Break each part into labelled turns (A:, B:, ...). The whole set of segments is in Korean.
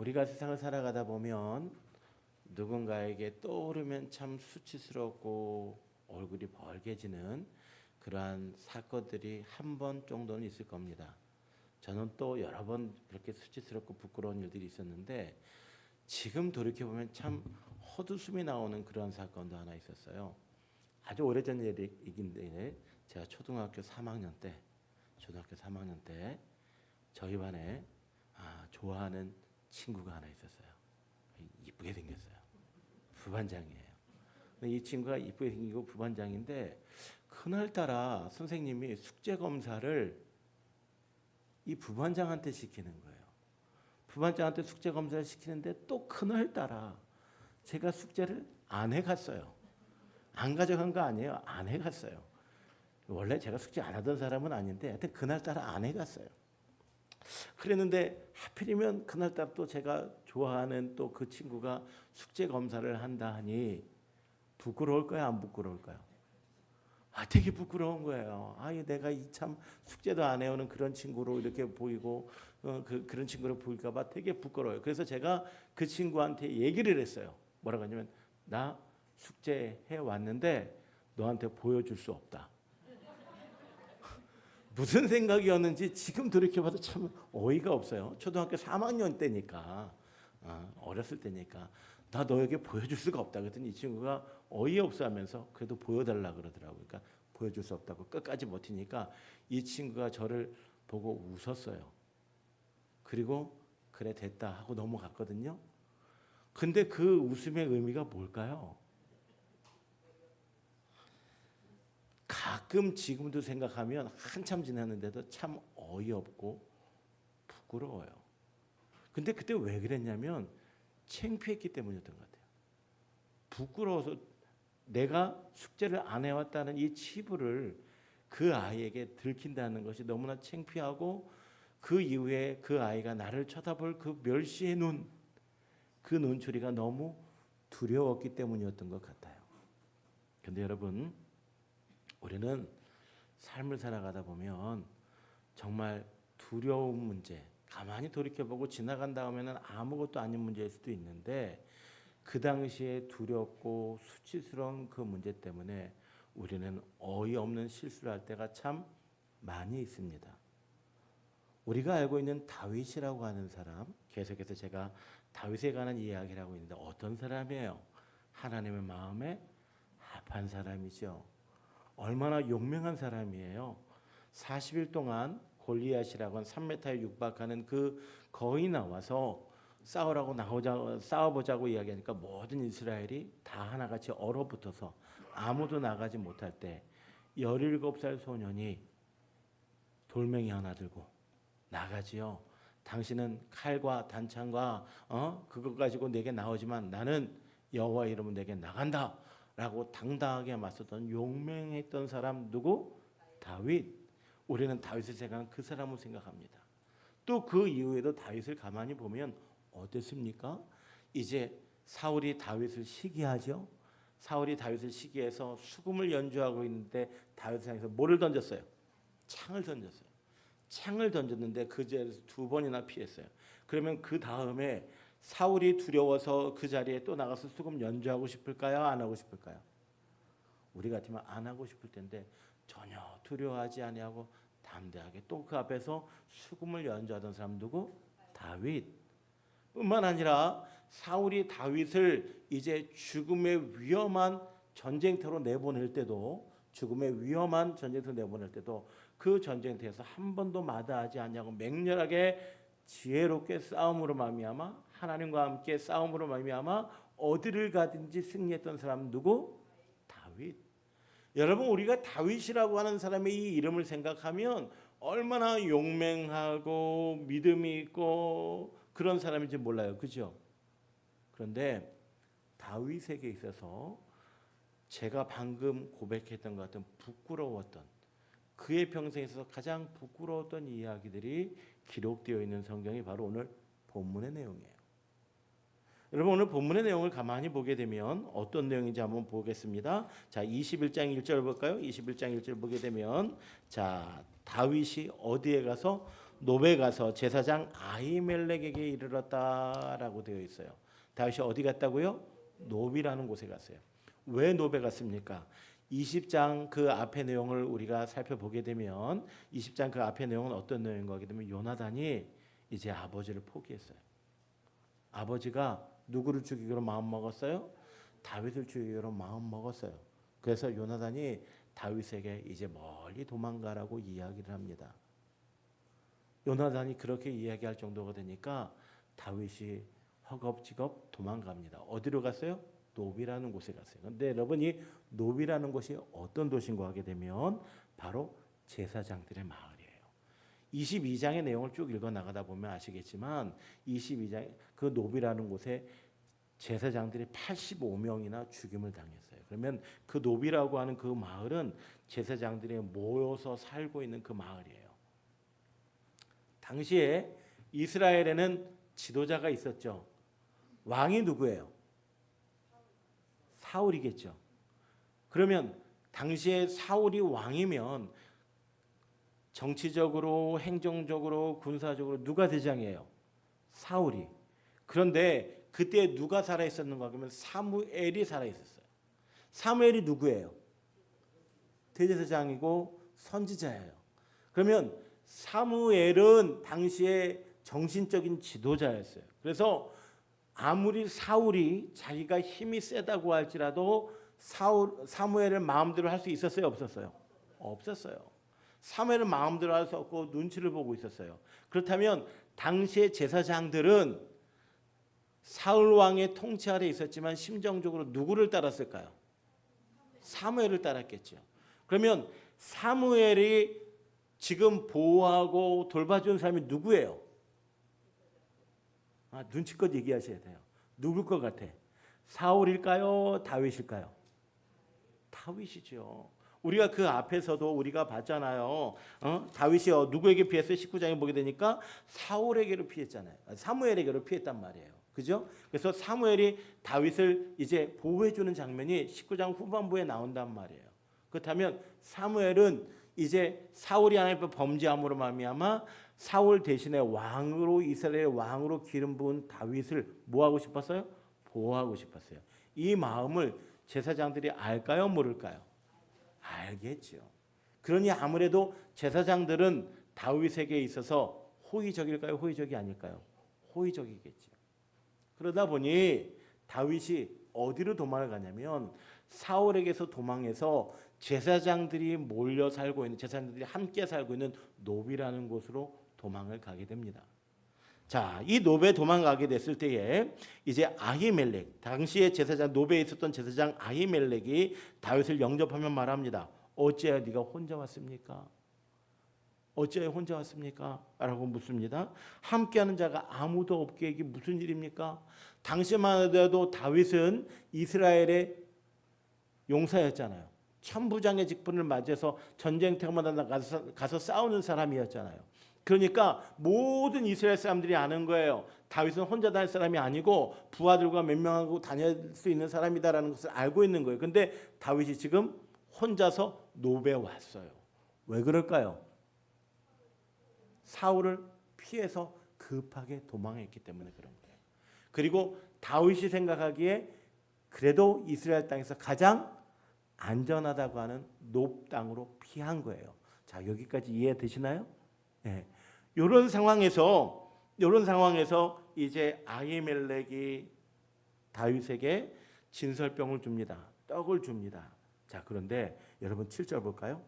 A: 우리가 세상을 살아가다 보면 누군가에게 떠오르면 참 수치스럽고 얼굴이 벌개지는 그러한 사건들이 한 번 정도는 있을 겁니다. 저는 또 여러 번 그렇게 수치스럽고 부끄러운 일들이 있었는데 지금 돌이켜보면 참 헛웃음이 나오는 그런 사건도 하나 있었어요. 아주 오래전 얘기인데 제가 초등학교 3학년 때 저희 반에 좋아하는 친구가 하나 있었어요. 이쁘게 생겼어요. 부반장이에요. 근데 이 친구가 이쁘게 생기고 부반장인데 그날따라 선생님이 숙제 검사를 이 부반장한테 시키는 거예요. 부반장한테 숙제 검사를 시키는데 또 그날따라 제가 숙제를 안 해갔어요. 안 가져간 거 아니에요. 안 해갔어요. 원래 제가 숙제 안 하던 사람은 아닌데 하여튼 그날따라 안 해갔어요. 그랬는데 하필이면 그날따라 또 제가 좋아하는 또 그 친구가 숙제 검사를 한다 하니 부끄러울까요? 안 부끄러울까요? 되게 부끄러운 거예요. 내가 이 참 숙제도 안 해오는 그런 친구로 이렇게 보이고 그런 친구로 보일까 봐 되게 부끄러워요. 그래서 제가 그 친구한테 얘기를 했어요. 뭐라고 하냐면 나 숙제 해왔는데 너한테 보여줄 수 없다. 무슨 생각이었는지 지금 돌이켜봐도 참 어이가 없어요. 초등학교 3학년 때니까 어렸을 때니까 나 너에게 보여줄 수가 없다. 그랬더니 이 친구가 어이없어하면서 그래도 보여달라 그러더라고요. 그러니까 보여줄 수 없다고 끝까지 버티니까 이 친구가 저를 보고 웃었어요. 그리고 그래 됐다 하고 넘어갔거든요. 근데 그 웃음의 의미가 뭘까요? 가끔 지금도 생각하면 한참 지났는데도 참 어이없고 부끄러워요. 근데 그때 왜 그랬냐면 창피했기 때문이었던 것 같아요. 부끄러워서 내가 숙제를 안 해왔다는 이 치부를 그 아이에게 들킨다는 것이 너무나 창피하고 그 이후에 그 아이가 나를 쳐다볼 그 멸시의 눈, 그 눈초리가 너무 두려웠기 때문이었던 것 같아요. 그런데 여러분, 우리는 삶을 살아가다 보면 정말 두려운 문제, 가만히 돌이켜보고 지나간 다음에는 아무것도 아닌 문제일 수도 있는데 그 당시에 두렵고 수치스러운 그 문제 때문에 우리는 어이없는 실수를 할 때가 참 많이 있습니다. 우리가 알고 있는 다윗이라고 하는 사람, 계속해서 제가 다윗에 관한 이야기를 하고 있는데 어떤 사람이에요? 하나님의 마음에 합한 사람이죠. 얼마나 용맹한 사람이에요. 40일 동안 골리앗이라고 하는 3m에 육박하는 그 거인이 나와서 싸워보자고 이야기하니까 모든 이스라엘이 다 하나같이 얼어붙어서 아무도 나가지 못할 때 17살 소년이 돌멩이 하나 들고 나가지요. 당신은 칼과 단창과 그것 가지고 내게 나오지만 나는 여호와 이름으로 내게 나간다 라고 당당하게 맞섰던 용맹했던 사람 누구? 다윗. 우리는 다윗을 생각하는 그 사람을 생각합니다. 또 그 이후에도 다윗을 가만히 보면 어땠습니까? 이제 사울이 다윗을 시기하죠. 사울이 다윗을 시기해서 수금을 연주하고 있는데 다윗을 향해서 뭐를 던졌어요? 창을 던졌어요. 창을 던졌는데 그 자리에서 2번이나 피했어요. 그러면 그 다음에 사울이 두려워서 그 자리에 또 나가서 수금 연주하고 싶을까요? 안 하고 싶을까요? 우리 같으면 안 하고 싶을 텐데 전혀 두려워하지 아니하고 담대하게 또 그 앞에서 수금을 연주하던 사람 누구? 다윗. 뿐만 아니라 사울이 다윗을 이제 죽음의 위험한 전쟁터로 내보낼 때도 그 전쟁터에서 한 번도 마다하지 않냐고 맹렬하게 지혜롭게 싸움으로 말미암아 하나님과 함께 싸움으로 말미암아 어디를 가든지 승리했던 사람 누구? 다윗. 여러분, 우리가 다윗이라고 하는 사람의 이 이름을 생각하면 얼마나 용맹하고 믿음이 있고 그런 사람인지 몰라요. 그죠? 그런데 다윗에게 있어서 제가 방금 고백했던 것 같은 부끄러웠던 그의 평생에서 가장 부끄러웠던 이야기들이 기록되어 있는 성경이 바로 오늘 본문의 내용이에요. 여러분, 오늘 본문의 내용을 가만히 보게 되면 어떤 내용인지 한번 보겠습니다. 자, 21장 1절 볼까요? 21장 1절 보게 되면 자, 다윗이 어디에 가서 노베 가서 제사장 아히멜렉에게 이르렀다라고 되어 있어요. 다윗이 어디 갔다고요? 노비라는 곳에 갔어요. 왜 노베 갔습니까? 20장 그 앞의 내용을 우리가 살펴보게 되면 20장 그 앞의 내용은 어떤 내용인가 하게 되면 요나단이 이제 아버지를 포기했어요. 아버지가 누구를 죽이기로 마음 먹었어요? 다윗을 죽이기로 마음 먹었어요. 그래서 요나단이 다윗에게 이제 멀리 도망가라고 이야기를 합니다. 요나단이 그렇게 이야기할 정도가 되니까 다윗이 허겁지겁 도망갑니다. 어디로 갔어요? 노비라는 곳에 갔어요. 그런데 여러분이 노비라는 곳이 어떤 도시인가 하게 되면 바로 제사장들의 마을이에요. 22장의 내용을 쭉 읽어 나가다 보면 아시겠지만 22장 그 노비라는 곳에 제사장들이 85명이나 죽임을 당했어요. 그러면 그 노비라고 하는 그 마을은 제사장들이 모여서 살고 있는 그 마을이에요. 당시에 이스라엘에는 지도자가 있었죠. 왕이 누구예요? 사울이겠죠. 그러면 당시에 사울이 왕이면 정치적으로, 행정적으로, 군사적으로 누가 대장이에요? 사울이. 그런데 그때 누가 살아 있었는가 그러면 사무엘이 살아 있었어요. 사무엘이 누구예요? 대제사장이고 선지자예요. 그러면 사무엘은 당시에 정신적인 지도자였어요. 그래서 아무리 사울이 자기가 힘이 세다고 할지라도 사무엘을 마음대로 할 수 있었어요, 없었어요? 없었어요. 사무엘을 마음대로 할 수 없고 눈치를 보고 있었어요. 그렇다면 당시의 제사장들은 사울 왕의 통치 아래 있었지만 심정적으로 누구를 따랐을까요? 사무엘을 따랐겠죠. 그러면 사무엘이 지금 보호하고 돌봐준 사람이 누구예요? 눈치껏 얘기하셔야 돼요. 누굴 것 같아? 사울일까요? 다윗일까요? 다윗이죠. 우리가 그 앞에서도 우리가 봤잖아요. 다윗이 누구에게 피했어요? 19장에 보게 되니까 사울에게로 피했잖아요. 사무엘에게로 피했단 말이에요. 그죠? 그래서 사무엘이 다윗을 이제 보호해주는 장면이 19장 후반부에 나온단 말이에요. 그렇다면 사무엘은 이제 사울이 하나님의 범죄함으로 말미암아 사울 대신에 왕으로 이스라엘의 왕으로 기름 부은 다윗을 뭐하고 싶었어요? 보호하고 싶었어요. 이 마음을 제사장들이 알까요? 모를까요? 알겠죠. 그러니 아무래도 제사장들은 다윗에게 있어서 호의적일까요? 호의적이 아닐까요? 호의적이겠죠. 그러다 보니 다윗이 어디로 도망을 가냐면 사울에게서 도망해서 제사장들이 몰려 살고 있는 제사장들이 함께 살고 있는 노비라는 곳으로 도망을 가게 됩니다. 자, 이 노베 도망가게 됐을 때에 이제 아히멜렉 당시에 제사장 노베에 있었던 제사장 아히멜렉이 다윗을 영접하면 말합니다. 어찌하여 네가 혼자 왔습니까? 어찌하여 혼자 왔습니까? 라고 묻습니다. 함께하는 자가 아무도 없게 이게 무슨 일입니까? 당시만 해도 다윗은 이스라엘의 용사였잖아요. 천부장의 직분을 맞이해서 전쟁터마다 가서 싸우는 사람이었잖아요. 그러니까 모든 이스라엘 사람들이 아는 거예요. 다윗은 혼자 다닐 사람이 아니고 부하들과 몇 명하고 다닐 수 있는 사람이다라는 것을 알고 있는 거예요. 근데 다윗이 지금 혼자서 노베에 왔어요. 왜 그럴까요? 사울을 피해서 급하게 도망했기 때문에 그런 거예요. 그리고 다윗이 생각하기에 그래도 이스라엘 땅에서 가장 안전하다고 하는 높 땅으로 피한 거예요. 자, 여기까지 이해되시나요? 네. 이런 상황에서 이제 아히멜렉이 다윗에게 진설병을 줍니다. 떡을 줍니다. 자, 그런데 여러분 7절 볼까요?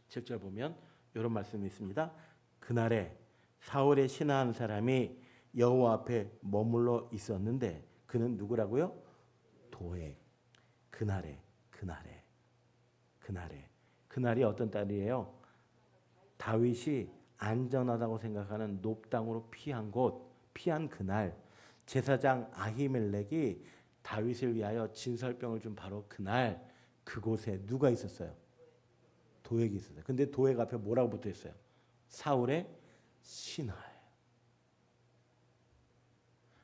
A: 7절 보면 이런 말씀이 있습니다. 그날에 사울의 신하한 사람이 여호와 앞에 머물러 있었는데 그는 누구라고요? 도액. 그날이 어떤 날이에요? 다윗이 안전하다고 생각하는 높 땅으로 피한 그날 제사장 아히멜렉이 다윗을 위하여 진설병을 준 바로 그날 그곳에 누가 있었어요? 도액이 있었어요. 근데 도액 앞에 뭐라고 붙어 있어요? 사울의 신하예요.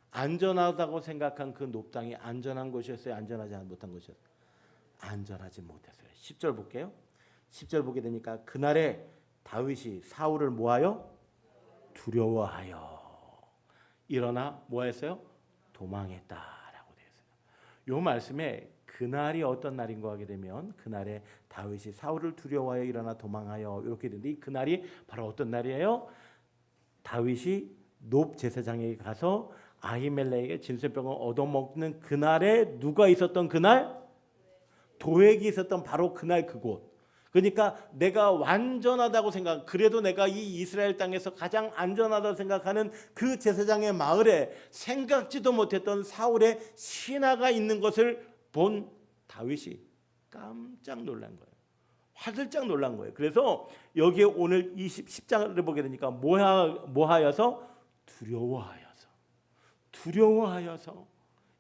A: 안전하다고 생각한 그 높 땅이 안전한 곳이었어요? 안전하지 못한 곳이었어요? 안전하지 못했어요. 10절 볼게요. 10절 보게 되니까 그날에 다윗이 사울을 모아요 두려워하여 일어나 뭐 했어요? 도망했다라고 되어 있어요. 요 말씀에 그날이 어떤 날인 거 하게 되면 그날에 다윗이 사울을 두려워하여 일어나 도망하여 이렇게 되는데 이 그날이 바로 어떤 날이에요? 다윗이 높 제사장에게 가서 아히멜렉에게 진설병을 얻어먹는 그날에 누가 있었던 그날? 도액이 있었던 바로 그날 그곳. 그러니까 내가 완전하다고 생각, 그래도 내가 이 이스라엘 땅에서 가장 안전하다고 생각하는 그 제사장의 마을에 생각지도 못했던 사울의 신하가 있는 것을 본 다윗이 깜짝 놀란 거예요. 화들짝 놀란 거예요. 그래서 여기에 오늘 10장을 보게 되니까 뭐하여서? 두려워하여서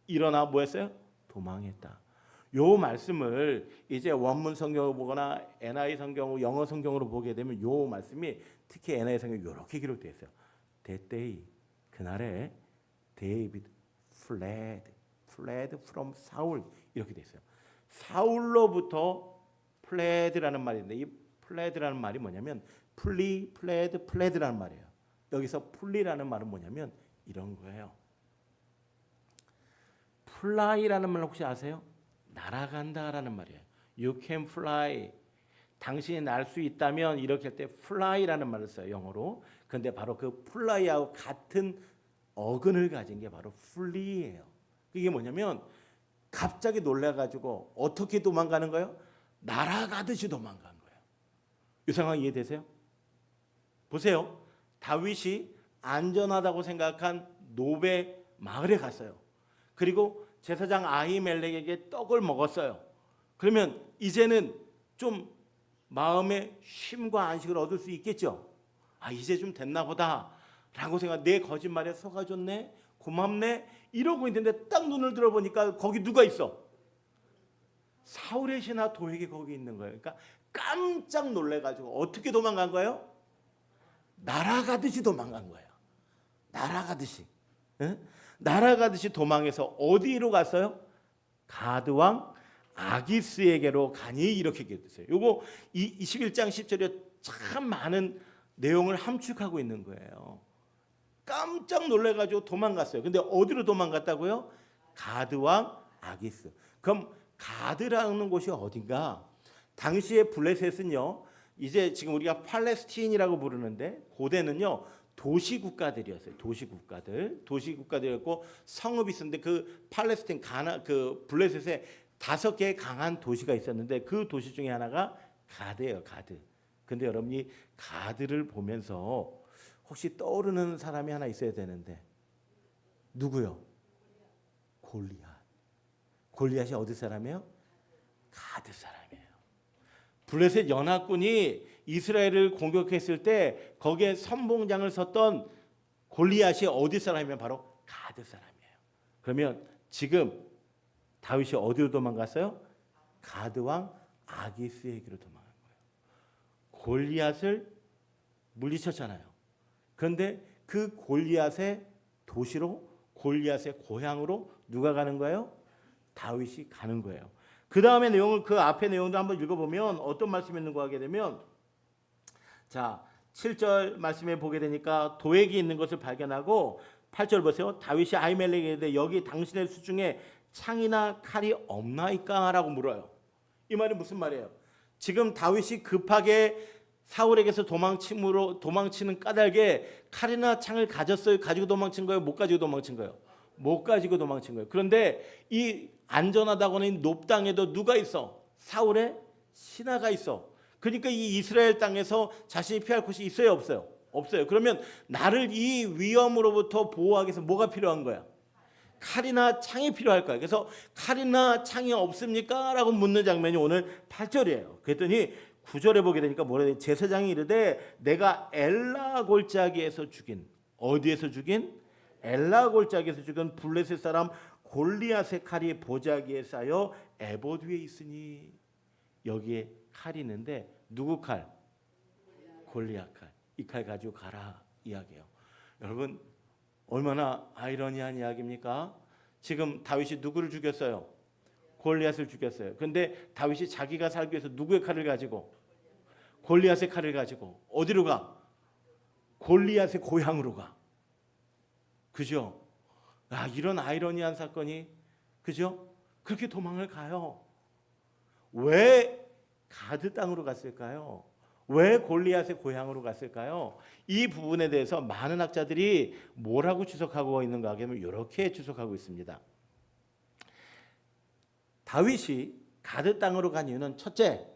A: 일어나 뭐했어요? 도망했다. 요 말씀을 이제 원문 성경을 보거나 NI 성경, 영어 성경으로 보게 되면 요 말씀이 특히 NI 성경에 이렇게 기록되어 있어요. That day, 그날에 David fled from Saul 이렇게 되어 있어요. 사울로부터 fled라는 말인데 이 fled라는 말이 뭐냐면 fled라는 말이에요. 여기서 flee라는 말은 뭐냐면 이런 거예요. fly라는 말 혹시 아세요? 날아간다라는 말이에요. You can fly. 당신이 날 수 있다면 이렇게 할 때 fly라는 말을 써요. 영어로. 그런데 바로 그 fly하고 같은 어근을 가진 게 바로 flee예요. 이게 뭐냐면 갑자기 놀라가지고 어떻게 도망가는 거예요? 날아가듯이 도망간 거예요. 이 상황 이해되세요? 보세요. 다윗이 안전하다고 생각한 노베 마을에 갔어요. 그리고 제사장 아히멜렉에게 떡을 먹었어요. 그러면 이제는 좀 마음의 쉼과 안식을 얻을 수 있겠죠. 아, 이제 좀 됐나 보다 라고 생각. 내 거짓말에 속아줬네, 고맙네 이러고 있는데 딱 눈을 들어보니까 거기 누가 있어? 사울의 신하 도액이 거기 있는 거예요. 그러니까 깜짝 놀래가지고 어떻게 도망간 거예요? 날아가듯이 도망간 거예요. 날아가듯이. 응? 날아가듯이 도망해서 어디로 갔어요? 가드 왕 아기스에게로 가니 이렇게 기록됐어요. 요거 21장 10절에 참 많은 내용을 함축하고 있는 거예요. 깜짝 놀래가지고 도망갔어요. 근데 어디로 도망갔다고요? 가드 왕 아기스. 그럼 가드라는 곳이 어딘가? 당시에 블레셋은요, 이제 지금 우리가 팔레스틴이라고 부르는데 고대는요 도시 국가들이었어요. 도시국가들이었고 성읍이 있었는데 그 팔레스틴 그 블레셋에 5개의 강한 도시가 있었는데 그 도시 중에 하나가 가드예요. 가드. 근데 여러분이 가드를 보면서 혹시 떠오르는 사람이 하나 있어야 되는데 누구요? 골리앗. 골리앗이 어디 사람이에요? 가드 사람이에요. 블레셋 연합군이 이스라엘을 공격했을 때 거기에 선봉장을 섰던 골리앗이 어디 사람이면 바로 가드 사람이에요. 그러면 지금 다윗이 어디로 도망갔어요? 가드 왕 아기스에게로 도망간 거예요. 골리앗을 물리쳤잖아요. 그런데 그 골리앗의 도시로, 골리앗의 고향으로 누가 가는 거예요? 다윗이 가는 거예요. 그 다음에 내용을, 그 앞에 내용도 한번 읽어보면 어떤 말씀이 있는 거 하게 되면, 자 7절 말씀에 보게 되니까 도액이 있는 것을 발견하고 8절 보세요. 다윗이 아히멜렉에게 이르되 여기 당신의 수중에 창이나 칼이 없나이까? 라고 물어요. 이 말이 무슨 말이에요? 지금 다윗이 급하게 사울에게서 도망치는 까닭에 칼이나 창을 가지고 도망친 거예요? 못 가지고 도망친 거예요? 못 가지고 도망친 거예요. 그런데 이 안전하다고 하는 높 땅에도 누가 있어? 사울의 신하가 있어. 그러니까 이 이스라엘 땅에서 자신이 피할 곳이 있어요, 없어요? 없어요. 그러면 나를 이 위험으로부터 보호하기 위해서 뭐가 필요한 거야? 칼이나 창이 필요할 거야. 그래서 칼이나 창이 없습니까? 라고 묻는 장면이 오늘 8절이에요. 그랬더니 9절에 보게 되니까 뭐라 해요? 제사장이 이르되 내가 엘라 골짜기에서 죽인, 어디에서 죽인? 엘라 골짜기에서 죽은 블레셋 사람 골리앗의 칼이 보자기에 쌓여 에봇 위에 있으니. 여기에 칼이 있는데 누구 칼? 골리앗 칼. 이 칼 가지고 가라 이야기예요. 여러분 얼마나 아이러니한 이야기입니까? 지금 다윗이 누구를 죽였어요? 골리앗을 죽였어요. 그런데 다윗이 자기가 살기 위해서 누구의 칼을 가지고? 골리앗의 칼을 가지고 어디로 가? 골리앗의 고향으로 가. 그죠? 아, 이런 아이러니한 사건이, 그죠? 그렇게 도망을 가요. 왜 가드 땅으로 갔을까요? 왜 골리앗의 고향으로 갔을까요? 이 부분에 대해서 많은 학자들이 뭐라고 추석하고 있는가 하면 이렇게 추석하고 있습니다. 다윗이 가드 땅으로 간 이유는 첫째,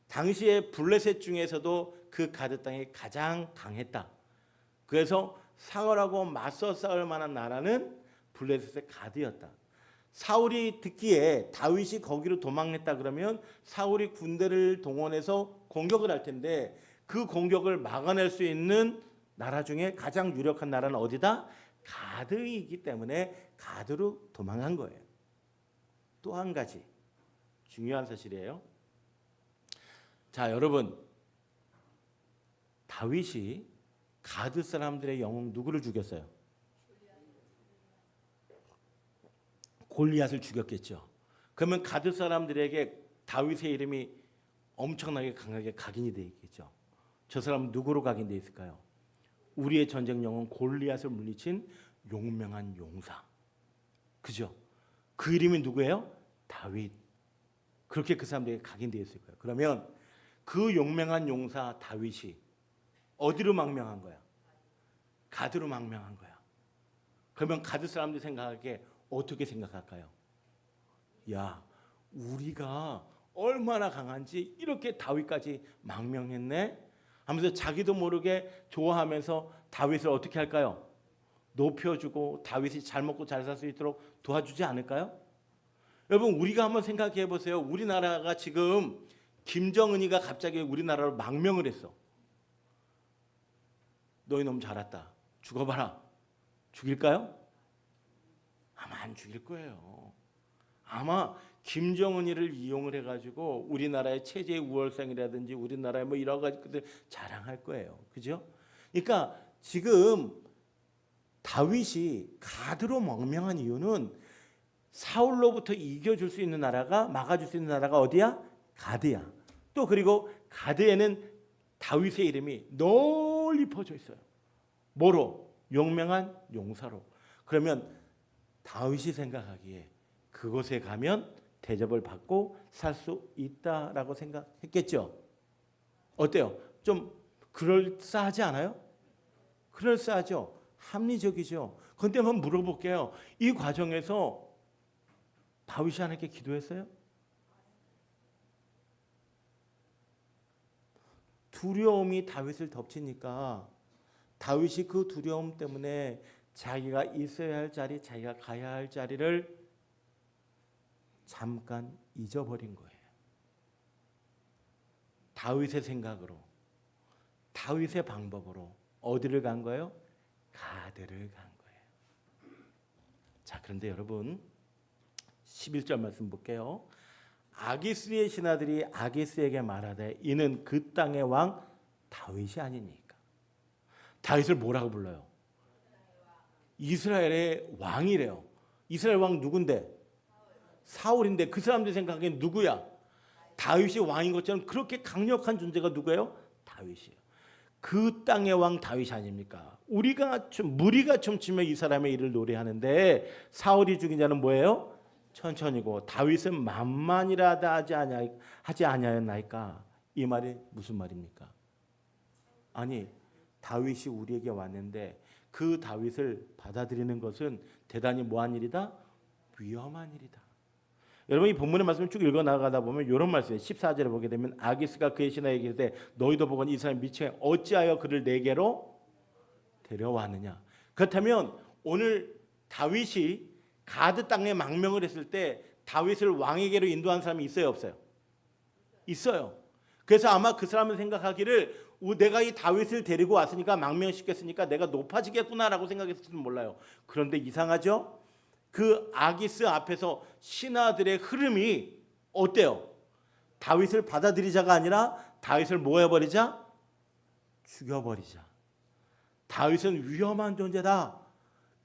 A: 당시에 블레셋 중에서도 그 가드 땅이 가장 강했다. 그래서 사울하고 맞서 싸울 만한 나라는 블레셋의 가드였다. 사울이 듣기에 다윗이 거기로 도망했다 그러면 사울이 군대를 동원해서 공격을 할 텐데 그 공격을 막아낼 수 있는 나라 중에 가장 유력한 나라는 어디다? 가드이기 때문에 가드로 도망한 거예요. 또 한 가지 중요한 사실이에요. 자, 여러분, 다윗이 가드 사람들의 영웅 누구를 죽였어요? 골리앗을 죽였겠죠. 그러면 가드 사람들에게 다윗의 이름이 엄청나게 강하게 각인이 되어 있겠죠. 저 사람은 누구로 각인되어 있을까요? 우리의 전쟁 영웅 골리앗을 물리친 용맹한 용사. 그죠? 그 이름이 누구예요? 다윗. 그렇게 그 사람들에게 각인되어 있을 거예요. 그러면 그 용맹한 용사 다윗이 어디로 망명한 거야? 가드로 망명한 거야. 그러면 가드 사람들 생각하기에 어떻게 생각할까요? 야, 우리가 얼마나 강한지 이렇게 다윗까지 망명했네 하면서 자기도 모르게 좋아하면서 다윗을 어떻게 할까요? 높여주고 다윗이 잘 먹고 잘 살 수 있도록 도와주지 않을까요? 여러분, 우리가 한번 생각해 보세요. 우리나라가 지금 김정은이가 갑자기 우리나라로 망명을 했어. 너희 놈 잘 왔다. 죽어봐라. 죽일까요? 아마 안 죽일 거예요. 아마 김정은이를 이용을 해가지고 우리나라의 체제 우월성이라든지 우리나라의 뭐 여러 가지 것들 자랑할 거예요. 그죠? 그러니까 지금 다윗이 가드로 망명한 이유는 사울로부터 이겨줄 수 있는 나라가, 막아줄 수 있는 나라가 어디야? 가드야. 또 그리고 가드에는 다윗의 이름이 널리 퍼져 있어요. 뭐로? 용맹한 용사로. 그러면 다윗이 생각하기에 그곳에 가면 대접을 받고 살 수 있다라고 생각했겠죠. 어때요? 좀 그럴싸하지 않아요? 그럴싸하죠. 합리적이죠. 그런데 한번 물어볼게요. 이 과정에서 다윗이 하나님께 기도했어요? 두려움이 다윗을 덮치니까 다윗이 그 두려움 때문에 자기가 있어야 할 자리, 자기가 가야 할 자리를 잠깐 잊어버린 거예요. 다윗의 생각으로, 다윗의 방법으로 어디를 간 거예요? 가드를 간 거예요. 자, 그런데 여러분 11절 말씀 볼게요. 아기스의 신하들이 아기스에게 말하되 이는 그 땅의 왕 다윗이 아니니까. 다윗을 뭐라고 불러요? 이스라엘의 왕이래요. 이스라엘 왕 누군데? 사울인데 그 사람들 생각하기엔 누구야? 다윗이 왕인 것처럼 그렇게 강력한 존재가 누구예요? 다윗이에요. 그 땅의 왕 다윗이 아닙니까? 무리가 춤추며 이 사람의 일을 노래하는데 사울이 죽인 자는 뭐예요? 천천히고 다윗은 만만이라다 하지 아니하였나이까? 이 말이 무슨 말입니까? 아니, 다윗이 우리에게 왔는데 그 다윗을 받아들이는 것은 대단히 뭐한 일이다? 위험한 일이다. 여러분, 이 본문의 말씀을 쭉 읽어 나가다 보면 이런 말씀이에요. 14절에 보게 되면 아기스가 그의 신하에게 이르되 너희도 보거니 이 사람이 미치게 어찌하여 그를 내게로 데려왔느냐. 그렇다면 오늘 다윗이 가드 땅에 망명을 했을 때 다윗을 왕에게로 인도한 사람이 있어요, 없어요? 있어요. 그래서 아마 그 사람은 생각하기를 내가 이 다윗을 데리고 왔으니까 망명시켰으니까 내가 높아지겠구나라고 생각했을지는 몰라요. 그런데 이상하죠? 그 아기스 앞에서 신하들의 흐름이 어때요? 다윗을 받아들이자가 아니라 다윗을 뭐 해버리자? 죽여버리자. 다윗은 위험한 존재다.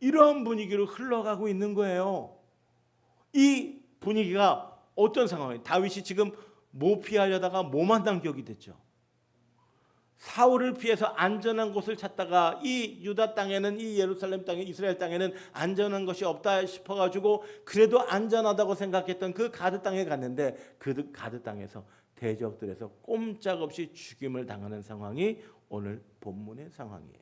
A: 이런 분위기로 흘러가고 있는 거예요. 이 분위기가 어떤 상황이에요? 다윗이 지금 뭐 피하려다가 뭐 만난 격이 됐죠. 사울을 피해서 안전한 곳을 찾다가 이 유다 땅에는, 이 예루살렘 땅에, 이스라엘 땅에는 안전한 것이 없다 싶어가지고 그래도 안전하다고 생각했던 그 가드 땅에 갔는데 그 가드 땅에서 대적들에서 꼼짝없이 죽임을 당하는 상황이 오늘 본문의 상황이에요.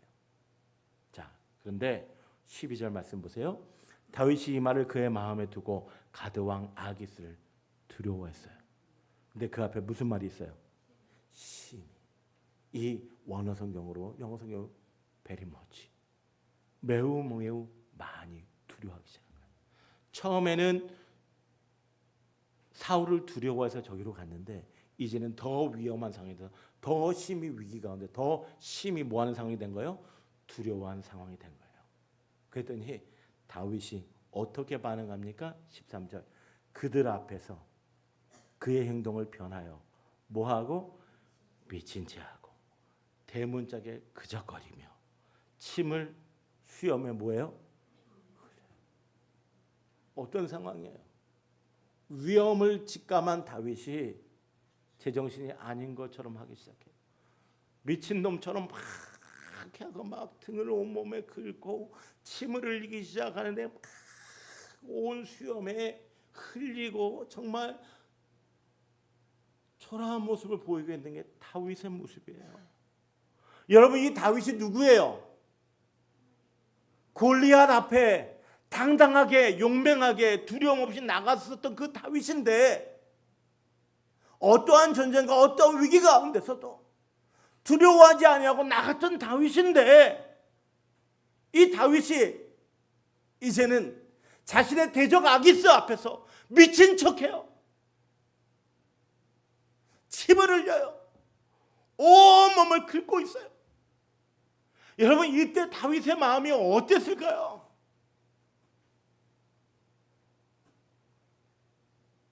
A: 자, 그런데 12절 말씀 보세요. 다윗이 이 말을 그의 마음에 두고 가드 왕 아기스를 두려워했어요. 근데 그 앞에 무슨 말이 있어요? 심히. 이 원어 성경으로, 영어 성경 very much, 매우 많이 두려워하기 시작한 거예요. 처음에는 사울을 두려워해서 저기로 갔는데 이제는 더 위험한 상황이 돼서 더 심히 위기 가운데 더 심히 뭐하는 상황이 된 거예요? 두려워하는 상황이 된 거예요. 그랬더니 다윗이 어떻게 반응합니까? 13절, 그들 앞에서 그의 행동을 변하여 뭐하고? 미친 체하고 대문짝에 그적거리며 침을 수염에 뭐예요? 어떤 상황이에요? 위험을 직감한 다윗이 제정신이 아닌 것처럼 하기 시작해요. 미친놈처럼 막 하고 막 등을 온몸에 긁고 침을 흘리기 시작하는데 막 온 수염에 흘리고 정말 초라한 모습을 보이고 있는 게 다윗의 모습이에요. 여러분, 이 다윗이 누구예요? 골리앗 앞에 당당하게 용맹하게 두려움 없이 나갔었던 그 다윗인데 어떠한 전쟁과 어떠한 위기 가운데서도 두려워하지 아니하고 나갔던 다윗인데 이 다윗이 이제는 자신의 대적 아기스 앞에서 미친 척해요. 침을 흘려요. 온몸을 긁고 있어요. 여러분, 이때 다윗의 마음이 어땠을까요?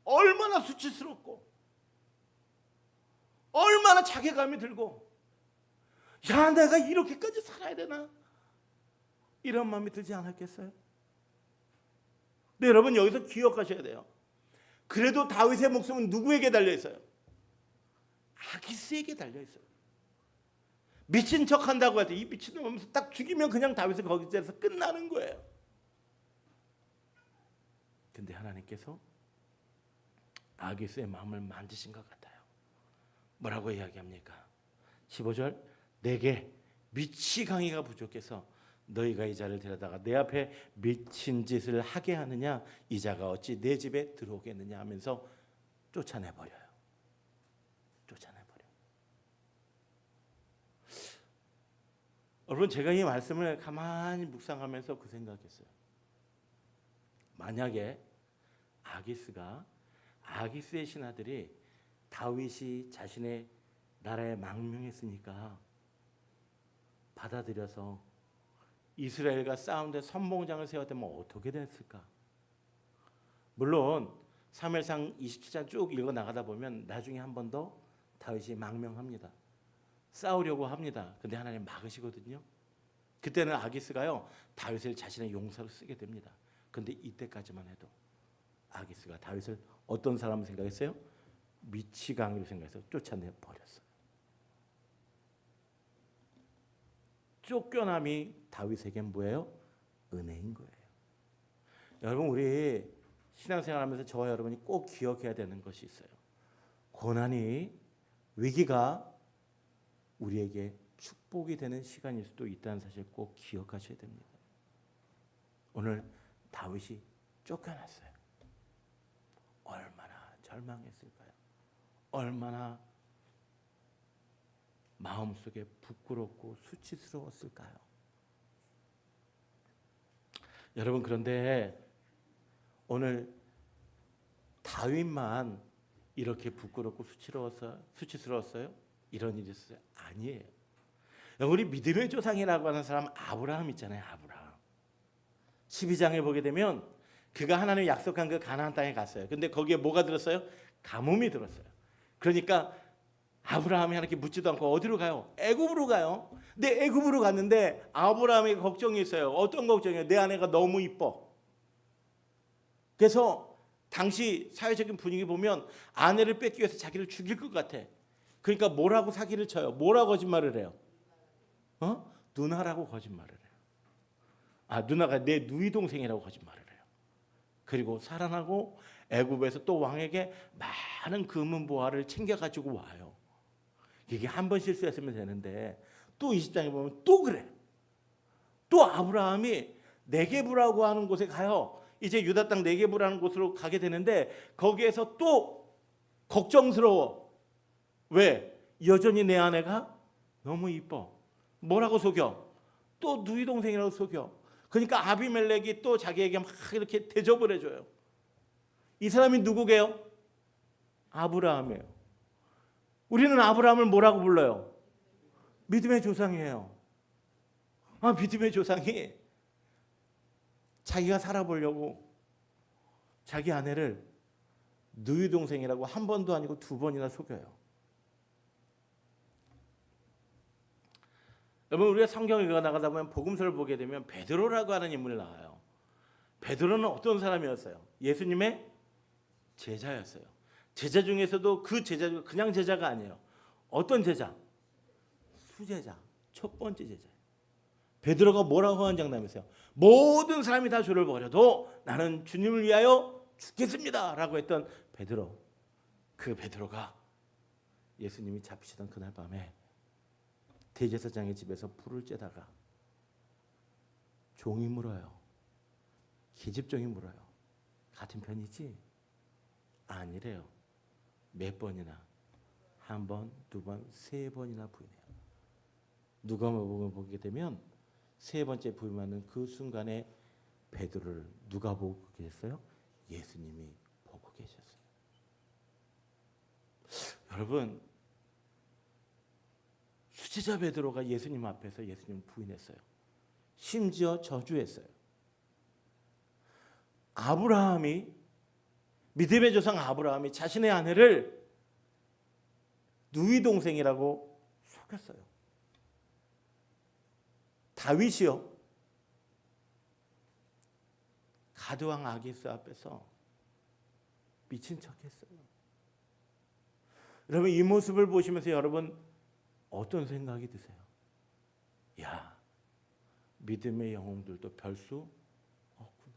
A: 얼마나 수치스럽고 얼마나 자괴감이 들고, 야, 내가 이렇게까지 살아야 되나? 이런 마음이 들지 않았겠어요? 네, 여러분, 여기서 기억하셔야 돼요. 그래도 다윗의 목숨은 누구에게 달려 있어요? 아기스에게 달려 있어요. 미친 척한다고 해서 이 미친놈 하면서 딱 죽이면 그냥 다윗은 거기서 끝나는 거예요. 근데 하나님께서 아기스의 마음을 만지신 것 같아요. 뭐라고 이야기합니까? 15절, 내게 미치광이가 부족해서 너희가 이 자를 데려다가 내 앞에 미친 짓을 하게 하느냐? 이 자가 어찌 내 집에 들어오겠느냐 하면서 쫓아내버려요. 쫓아내버려요. 여러분, 제가 이 말씀을 가만히 묵상하면서 그 생각했어요. 만약에 아기스의 신하들이 다윗이 자신의 나라에 망명했으니까 받아들여서 이스라엘과 싸우는데 선봉장을 세웠다면 어떻게 됐을까? 물론 사무엘상 27장 쭉 읽어 나가다 보면 나중에 한 번 더 다윗이 망명합니다. 싸우려고 합니다. 근데 하나님 막으시거든요. 그때는 아기스가요 다윗을 자신의 용사로 쓰게 됩니다. 근데 이때까지만 해도 아기스가 다윗을 어떤 사람을 생각했어요? 미치광이로 생각해서 쫓아내 버렸어요. 쫓겨남이 다윗에겐 뭐예요? 은혜인 거예요. 여러분, 우리 신앙생활하면서 저와 여러분이 꼭 기억해야 되는 것이 있어요. 고난이, 위기가 우리에게 축복이 되는 시간일 수도 있다는 사실 꼭 기억하셔야 됩니다. 오늘 다윗이 쫓겨났어요. 얼마나 절망했을까요? 얼마나 마음속에 부끄럽고 수치스러웠을까요? 여러분, 그런데 오늘 다윗만 이렇게 부끄럽고 수치스러웠어요? 이런 일이 있어요? 아니에요. 우리 믿음의 조상이라고 하는 사람 아브라함 있잖아요. 아브라함 12장에 보게 되면 그가 하나님 약속한 그 가나안 땅에 갔어요. 근데 거기에 뭐가 들었어요? 가뭄이 들었어요. 그러니까 아브라함이 하나님께 묻지도 않고 어디로 가요? 애굽으로 가요. 근데 애굽으로 갔는데 아브라함이 걱정이 있어요. 어떤 걱정이에요? 내 아내가 너무 이뻐. 그래서 당시 사회적인 분위기 보면 아내를 뺏기 위해서 자기를 죽일 것 같아. 그러니까 뭐라고 사기를 쳐요? 뭐라고 거짓말을 해요? 누나라고 거짓말을 해요. 누나가 내 누이 동생이라고 거짓말을 해요. 그리고 살아나고 애굽에서 또 왕에게 많은 금은 보화를 챙겨가지고 와요. 이게 한 번 실수했으면 되는데 또 20장에 보면 또 그래. 또 아브라함이 네게부라고 하는 곳에 가요. 이제 유다 땅 네게부라는 곳으로 가게 되는데 거기에서 또 걱정스러워. 왜? 여전히 내 아내가 너무 이뻐. 뭐라고 속여? 또 누이 동생이라고 속여. 그러니까 아비멜렉이 또 자기에게 막 이렇게 대접을 해줘요. 이 사람이 누구게요? 아브라함이에요. 우리는 아브라함을 뭐라고 불러요? 믿음의 조상이에요. 믿음의 조상이 자기가 살아보려고 자기 아내를 누이 동생이라고 한 번도 아니고 두 번이나 속여요. 여러분, 우리가 성경을 읽어나가다 보면 복음서를 보게 되면 베드로라고 하는 인물이 나와요. 베드로는 어떤 사람이었어요? 예수님의 제자였어요. 제자 중에서도 그 제자가 그냥 제자가 아니에요. 어떤 제자? 수제자. 첫 번째 제자예요. 베드로가 뭐라고 하는 장담이었어요? 모든 사람이 다 저를 버려도 나는 주님을 위하여 죽겠습니다 라고 했던 베드로. 그 베드로가 예수님이 잡히시던 그날 밤에 대제사장의 집에서 불을 쬐다가 종이 물어요. 계집종이 물어요. 같은 편이지? 아니래요. 몇 번이나? 한 번, 두 번, 세 번이나 부인해요. 누가복음을 보게 되면 세 번째 부임하는 그 순간에 베드로를 누가 보고 계셨어요? 예수님이 보고 계셨어요. 여러분, 수제자 베드로가 예수님 앞에서 예수님을 부인했어요. 심지어 저주했어요. 아브라함이, 믿음의 조상 아브라함이 자신의 아내를 누이 동생이라고 속였어요. 다윗이요, 가드왕 아기스 앞에서 미친 척했어요. 여러분, 이 모습을 보시면서 여러분 어떤 생각이 드세요? 야, 믿음의 영웅들도 별 수 없구나.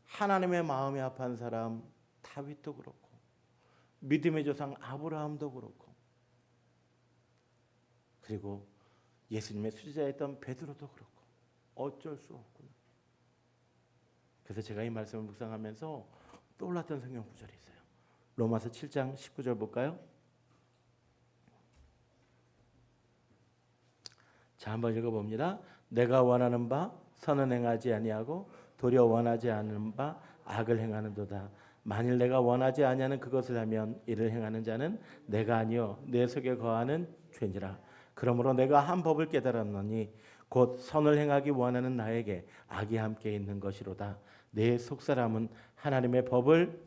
A: 하나님의 마음이 아파한 사람 다윗도 그렇고, 믿음의 조상 아브라함도 그렇고, 그리고 예수님의 수제자였던 베드로도 그렇고, 어쩔 수 없구나. 그래서 제가 이 말씀을 묵상하면서 떠올랐던 성경 구절이 있어요. 로마서 7장 19절 볼까요? 자, 한번 읽어봅니다. 내가 원하는 바 선은 행하지 아니하고 도리어 원하지 않는 바 악을 행하는도다. 만일 내가 원하지 아니하는 그것을 하면 이를 행하는 자는 내가 아니요 내 속에 거하는 죄니라. 그러므로 내가 한 법을 깨달았노니 곧 선을 행하기 원하는 나에게 악이 함께 있는 것이로다. 내 속사람은 하나님의 법을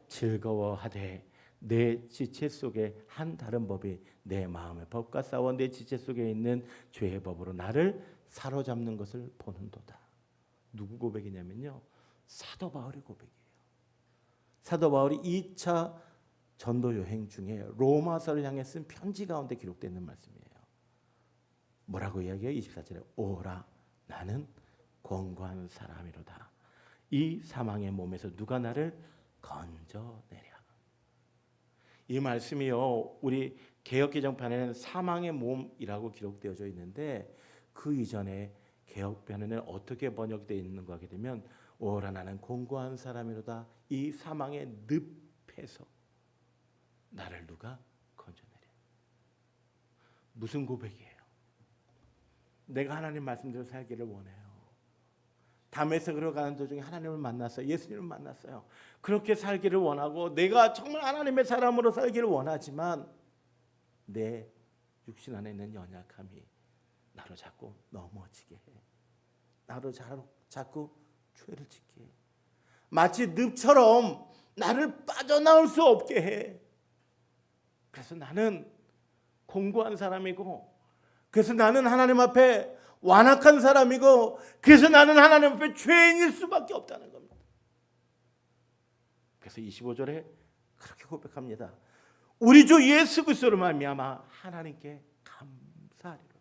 A: 즐거워하되 내 지체 속에 한 다른 법이 내 마음의 법과 싸워 내 지체 속에 있는 죄의 법으로 나를 사로잡는 것을 보는도다. 누구 고백이냐면요, 사도 바울의 고백이에요. 사도 바울이 2차 전도 여행 중에 로마서를 향해 쓴 편지 가운데 기록되어 있는 말씀이에요. 뭐라고 이야기해요? 24절에 오라 나는 권고한 사람이로다. 이 사망의 몸에서 누가 나를 건져내랴. 이 말씀이요, 우리 개역개정판에는 사망의 몸이라고 기록되어져 있는데 그 이전에 개역편에는 어떻게 번역되어 있는가 하게 되면 오라 나는 권고한 사람이로다. 이 사망의 늪에서 나를 누가 건져내랴. 무슨 고백이에요? 내가 하나님 말씀대로 살기를 원해요. 다메섹으로 가는 도중에 하나님을 만났어요. 예수님을 만났어요. 그렇게 살기를 원하고 내가 정말 하나님의 사람으로 살기를 원하지만 내 육신 안에 있는 연약함이 나로 자꾸 넘어지게 해. 나로 자꾸 죄를 짓게 해. 마치 늪처럼 나를 빠져나올 수 없게 해. 그래서 나는 공고한 사람이고, 그래서 나는 하나님 앞에 완악한 사람이고, 그래서 나는 하나님 앞에 죄인일 수밖에 없다는 겁니다. 그래서 25절에 그렇게 고백합니다. 우리 주 예수 그리스도로 말미암아 하나님께 감사하리로다.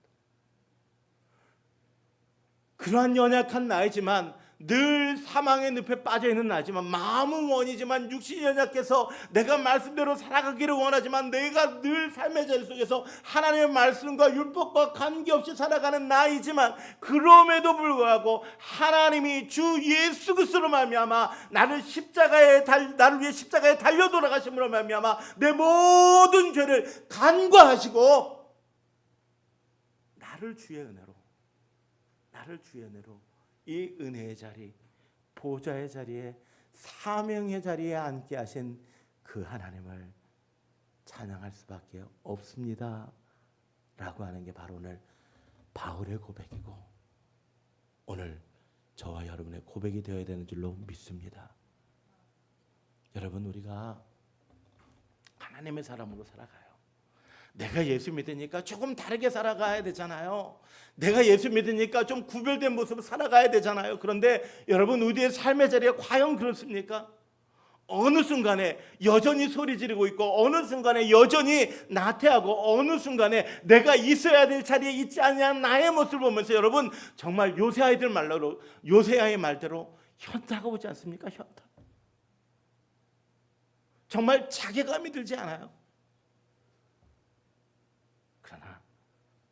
A: 그러한 연약한 나이지만, 늘 사망의 늪에 빠져있는 나지만, 마음은 원이지만 육신이 연약해서 내가 말씀대로 살아가기를 원하지만, 내가 늘 삶의 자리 속에서 하나님의 말씀과 율법과 관계없이 살아가는 나이지만, 그럼에도 불구하고 하나님이 주 예수 그리스도로 말미암아 나를 위해 십자가에 달려 돌아가심으로 말미암아 내 모든 죄를 간과하시고 나를 주의 은혜로 이 은혜의 자리, 보좌의 자리에, 사명의 자리에 앉게 하신 그 하나님을 찬양할 수밖에 없습니다 라고 하는 게 바로 오늘 바울의 고백이고, 오늘 저와 여러분의 고백이 되어야 되는 줄로 믿습니다. 여러분, 우리가 하나님의 사람으로 살아가요. 내가 예수 믿으니까 조금 다르게 살아가야 되잖아요. 내가 예수 믿으니까 좀 구별된 모습으로 살아가야 되잖아요. 그런데 여러분, 우리의 삶의 자리에 과연 그렇습니까? 어느 순간에 여전히 소리 지르고 있고, 어느 순간에 여전히 나태하고, 어느 순간에 내가 있어야 될 자리에 있지 않냐 나의 모습을 보면서 여러분, 정말 요새아의 말대로 현타가 오지 않습니까? 현타. 정말 자괴감이 들지 않아요? 그러나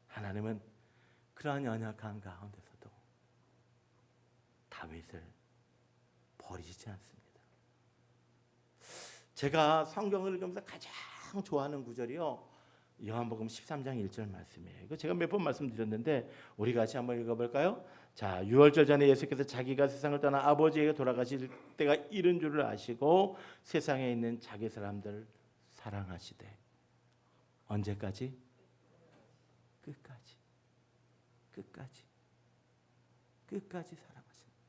A: 하나님은 그러한 연약한 가운데서도 다윗을 버리시지 않습니다. 제가 성경을 읽으면서 가장 좋아하는 구절이요, 요한복음 13장 1절 말씀이에요. 이거 제가 몇 번 말씀드렸는데 우리 같이 한번 읽어볼까요? 자, 유월절 전에 예수께서 자기가 세상을 떠나 아버지에게 돌아가실 때가 이른 줄을 아시고 세상에 있는 자기 사람들 사랑하시되. 언제까지? 끝까지 사랑하십니다.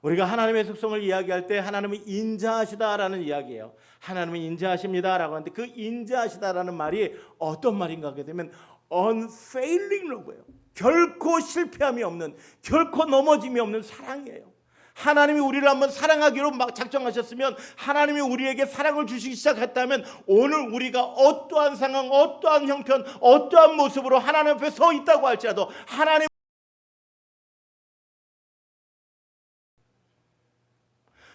A: 우리가 하나님의 속성을 이야기할 때 하나님은 인자하시다라는 이야기예요. 하나님은 인자하십니다라고 하는데, 그 인자하시다라는 말이 어떤 말인가 하게 되면 unfailing love예요. 결코 실패함이 없는, 결코 넘어짐이 없는 사랑이에요. 하나님이 우리를 한번 사랑하기로 막 작정하셨으면, 하나님이 우리에게 사랑을 주시기 시작했다면, 오늘 우리가 어떠한 상황, 어떠한 형편, 어떠한 모습으로 하나님 앞에 서 있다고 할지라도 하나님,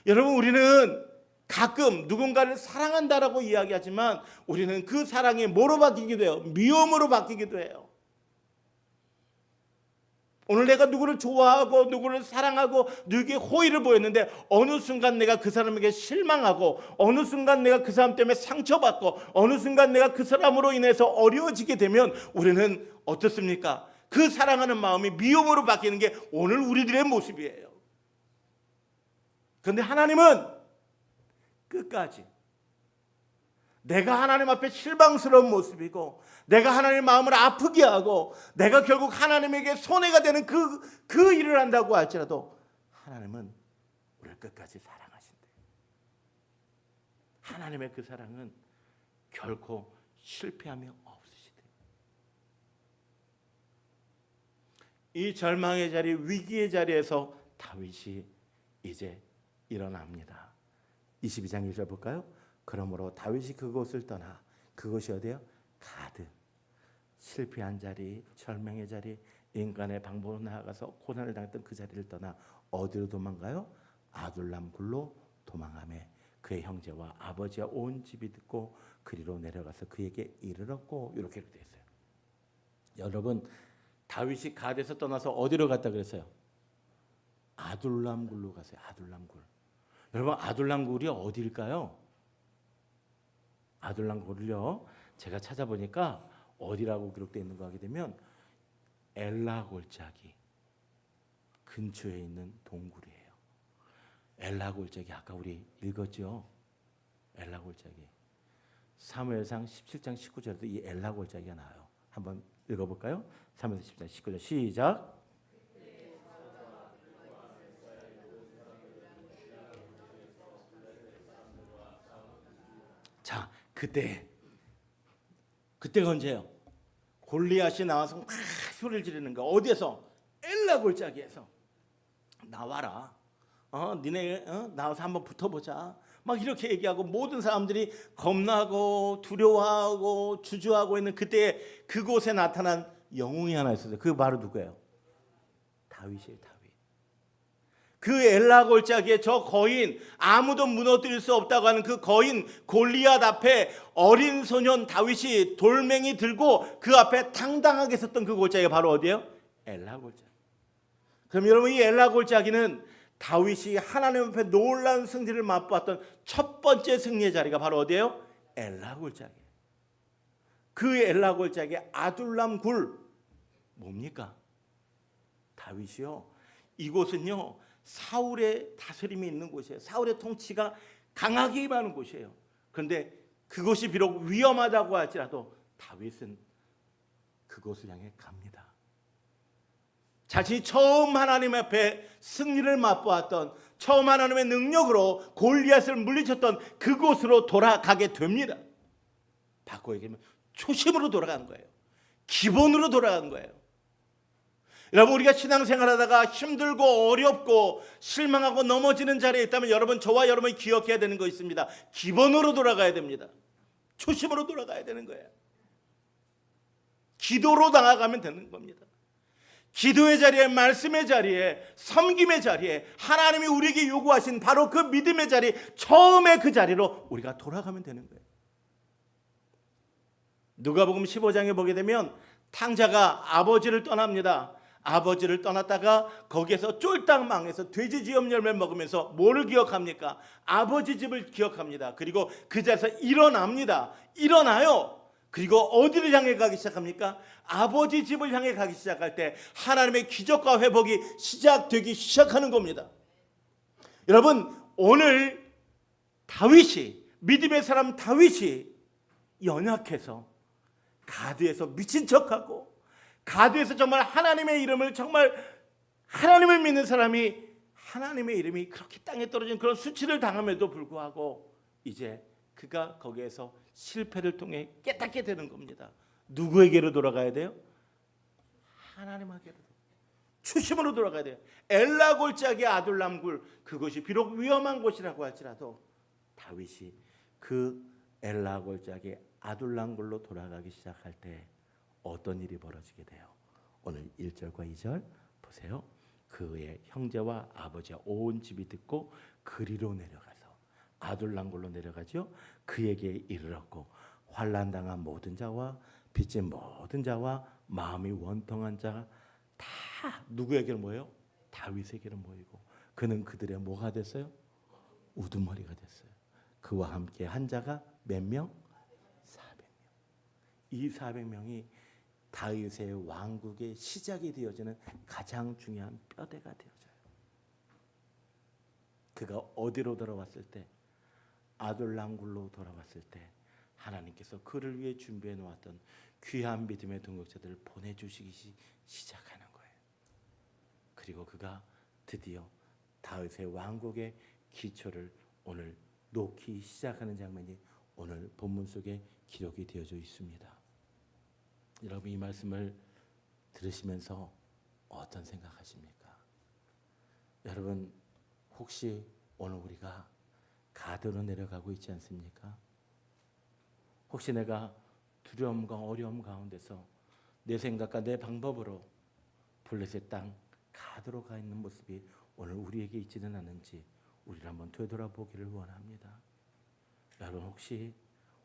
A: 여러분, 우리는 가끔 누군가를 사랑한다라고 이야기하지만 우리는 그 사랑이 뭐로 바뀌기도 해요? 미움으로 바뀌기도 해요. 오늘 내가 누구를 좋아하고 누구를 사랑하고 누구에게 호의를 보였는데, 어느 순간 내가 그 사람에게 실망하고, 어느 순간 내가 그 사람 때문에 상처받고, 어느 순간 내가 그 사람으로 인해서 어려워지게 되면 우리는 어떻습니까? 그 사랑하는 마음이 미움으로 바뀌는 게 오늘 우리들의 모습이에요. 그런데 하나님은 끝까지 내가 하나님 앞에 실망스러운 모습이고, 내가 하나님의 마음을 아프게 하고, 내가 결국 하나님에게 손해가 되는 그 일을 한다고 할지라도 하나님은 우리를 끝까지 사랑하신대. 하나님의 그 사랑은 결코 실패함이 없으시대. 이 절망의 자리, 위기의 자리에서 다윗이 이제 일어납니다. 22장 1절 볼까요? 그러므로 다윗이 그곳을 떠나, 그곳이 어디예요? 가드. 실패한 자리, 절망의 자리, 인간의 방법으로 나아가서 고난을 당했던 그 자리를 떠나 어디로 도망가요? 아둘람 굴로 도망하며 그의 형제와 아버지와 온 집이 듣고 그리로 내려가서 그에게 이르렀고, 이렇게 되어 있어요. 여러분, 다윗이 가드에서 떠나서 어디로 갔다 그랬어요? 아둘람 굴로 갔어요. 아둘람 굴. 여러분, 아둘람 굴이 어디일까요? 아둘람 굴을요, 제가 찾아보니까 어디라고 기록되어 있는 거 하게 되면 엘라 골짜기 근처에 있는 동굴이에요. 엘라 골짜기, 아까 우리 읽었죠? 엘라 골짜기. 사무엘상 17장 19절에도 이 엘라 골짜기가 나와요. 한번 읽어볼까요? 사무엘상 17장 19절 시작. 자, 그때가 언제예요? 골리앗이 나와서 막 소리를 지르는 거. 어디에서? 엘라 골짜기에서. 나와라. 니네 나와서 한번 붙어보자. 막 이렇게 얘기하고 모든 사람들이 겁나고 두려워하고 주저하고 있는 그때 그곳에 나타난 영웅이 하나 있었어요. 그게 바로 누구예요? 다윗이에요. 다윗. 그 엘라 골짜기에 저 거인, 아무도 무너뜨릴 수 없다고 하는 그 거인 골리앗 앞에 어린 소년 다윗이 돌멩이 들고 그 앞에 당당하게 섰던 그 골짜기가 바로 어디예요? 엘라 골짜기. 그럼 여러분, 이 엘라 골짜기는 다윗이 하나님 앞에 놀라운 승리를 맛보았던 첫 번째 승리의 자리가 바로 어디예요? 엘라 골짜기. 그 엘라 골짜기의 아둘람 굴 뭡니까? 다윗이요. 이곳은요, 사울의 다스림이 있는 곳이에요. 사울의 통치가 강하게 임하는 곳이에요. 그런데 그곳이 비록 위험하다고 할지라도 다윗은 그곳을 향해 갑니다. 자신이 처음 하나님 앞에 승리를 맛보았던, 처음 하나님의 능력으로 골리앗을 물리쳤던 그곳으로 돌아가게 됩니다. 바꿔 얘기하면 초심으로 돌아간 거예요. 기본으로 돌아간 거예요. 여러분, 우리가 신앙생활하다가 힘들고 어렵고 실망하고 넘어지는 자리에 있다면 여러분, 저와 여러분이 기억해야 되는 거 있습니다. 기본으로 돌아가야 됩니다. 초심으로 돌아가야 되는 거예요. 기도로 나아가면 되는 겁니다. 기도의 자리에, 말씀의 자리에, 섬김의 자리에, 하나님이 우리에게 요구하신 바로 그 믿음의 자리, 처음에 그 자리로 우리가 돌아가면 되는 거예요. 누가복음 15장에 보게 되면 탕자가 아버지를 떠납니다. 아버지를 떠났다가 거기에서 쫄딱 망해서 돼지지염 열매를 먹으면서 뭐를 기억합니까? 아버지 집을 기억합니다. 그리고 그 자리에서 일어납니다. 일어나요. 그리고 어디를 향해 가기 시작합니까? 아버지 집을 향해 가기 시작할 때 하나님의 기적과 회복이 시작되기 시작하는 겁니다. 여러분, 오늘 다윗이, 믿음의 사람 다윗이 연약해서 가드에서 미친 척하고, 가드에서 정말 하나님의 이름을, 정말 하나님을 믿는 사람이 하나님의 이름이 그렇게 땅에 떨어진 그런 수치를 당함에도 불구하고 이제 그가 거기에서 실패를 통해 깨닫게 되는 겁니다. 누구에게로 돌아가야 돼요? 하나님에게로. 초심으로 돌아가야 돼요. 엘라 골짜기 아둘람 굴, 그것이 비록 위험한 곳이라고 할지라도 다윗이 그 엘라 골짜기 아둘람 굴로 돌아가기 시작할 때 어떤 일이 벌어지게 돼요? 오늘 1절과 2절 보세요. 그의 형제와 아버지와 온 집이 듣고 그리로 내려가서 아둘람 굴로 내려가죠. 그에게 이르렀고 환난 당한 모든 자와 빚진 모든 자와 마음이 원통한 자가 다 누구에게로 모여요? 다윗에게로 모이고 그는 그들의 뭐가 됐어요? 우두머리가 됐어요. 그와 함께 한 자가 몇 명? 400명. 이 400명이 다윗의 왕국의 시작이 되어지는 가장 중요한 뼈대가 되어져요. 그가 어디로 돌아왔을 때? 아둘람 굴로 돌아왔을 때 하나님께서 그를 위해 준비해 놓았던 귀한 믿음의 동역자들을 보내주시기 시작하는 거예요. 그리고 그가 드디어 다윗의 왕국의 기초를 오늘 놓기 시작하는 장면이 오늘 본문 속에 기록이 되어져 있습니다. 여러분, 이 말씀을 들으시면서 어떤 생각하십니까? 여러분, 혹시 오늘 우리가 가드로 내려가고 있지 않습니까? 혹시 내가 두려움과 어려움 가운데서 내 생각과 내 방법으로 블레셋 땅 가드로 가 있는 모습이 오늘 우리에게 있지는 않은지 우리를 한번 되돌아보기를 원합니다. 여러분, 혹시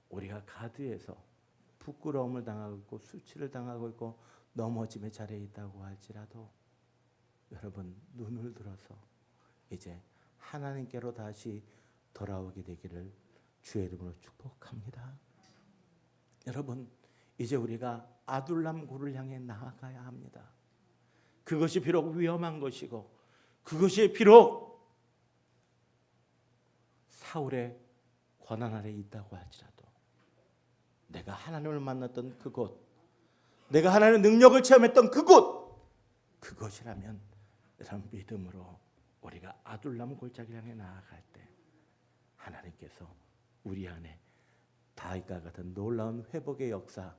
A: 우리가 가드에서 부끄러움을 당하고 있고 수치를 당하고 있고 넘어짐의 자리에 있다고 할지라도 여러분, 눈을 들어서 이제 하나님께로 다시 돌아오게 되기를 주의 이름으로 축복합니다. 여러분, 이제 우리가 아둘람 굴을 향해 나아가야 합니다. 그것이 비록 위험한 것이고 그것이 비록 사울의 권한 아래에 있다고 할지라도 내가 하나님을 만났던 그곳, 내가 하나님의 능력을 체험했던 그곳이라면 이런 믿음으로 우리가 아둘람 골짜기를 향해 나아갈 때 하나님께서 우리 안에 다윗과 같은 놀라운 회복의 역사,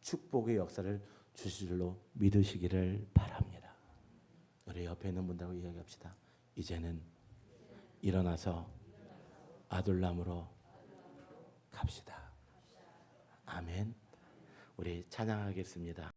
A: 축복의 역사를 주실 줄로 믿으시기를 바랍니다. 우리 옆에 있는 분들하고 이야기합시다. 이제는 일어나서 아둘람으로 갑시다. 아멘. 우리 찬양하겠습니다.